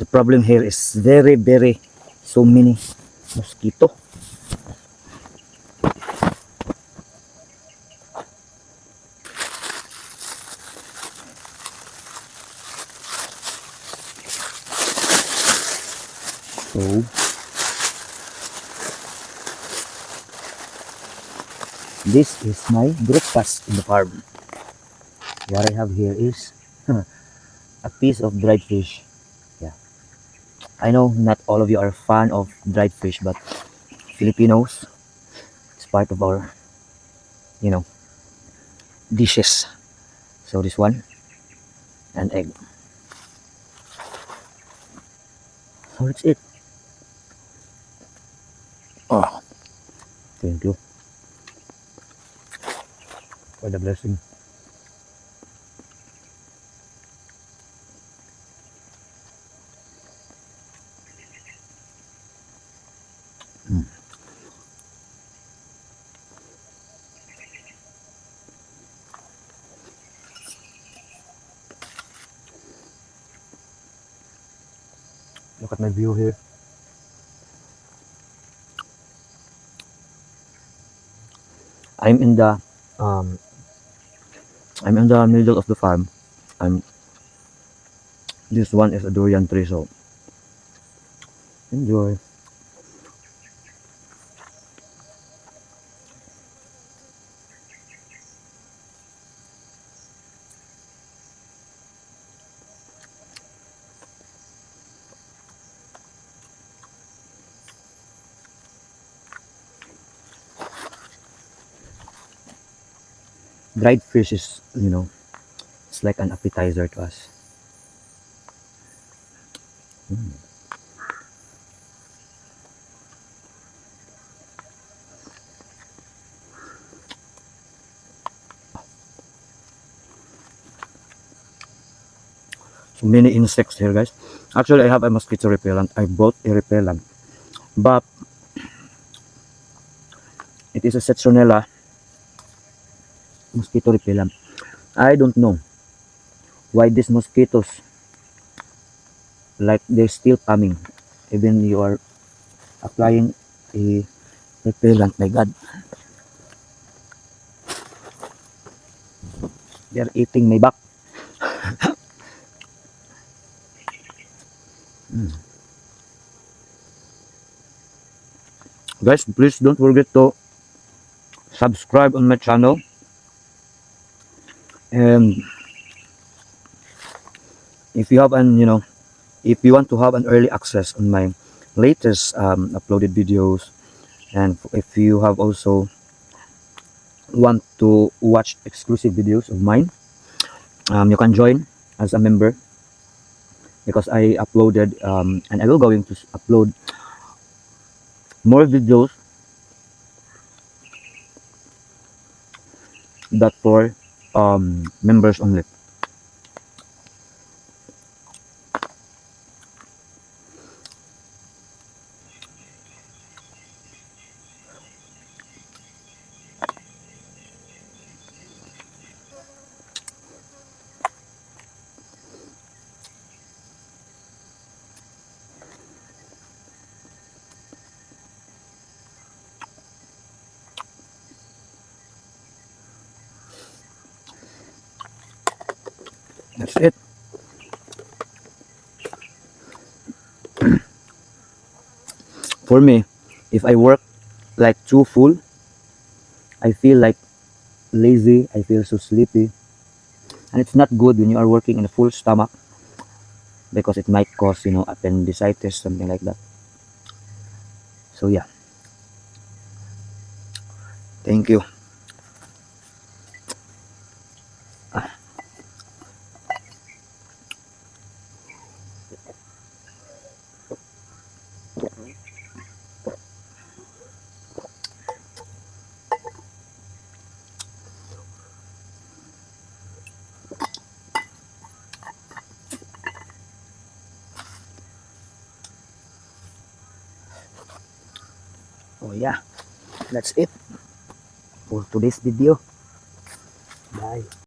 The problem here is very so many mosquito. So this is my breakfast in the farm. What I have here is a piece of dried fish. Yeah, I know not all of you are a fan of dried fish, but Filipinos, it's part of our, you know, dishes. So this one, and egg. So that's it. Oh, thank you for the blessing. Look at my view here. I'm in the um I'm in the middle of the farm. I'm This one is a durian tree, so enjoy. Dried fish is, it's like an appetizer to us. So many insects here, guys. Actually, I have a mosquito repellent. I bought a repellent, but it is a citronella mosquito repellent. I don't know why these mosquitoes, like, they're still coming even you are applying a repellent. My God, they're eating my back. Guys, please don't forget to subscribe on my channel, and if you have if you want to have an early access on my latest uploaded videos, and if you have also want to watch exclusive videos of mine, you can join as a member, because I uploaded and I will going to upload more videos that for members only. That's it. For me, if I work like too full, I feel like lazy, I feel so sleepy, and it's not good when you are working in a full stomach, because it might cause appendicitis, something like that. So yeah, thank you. Oh yeah, that's it for today's video. Bye.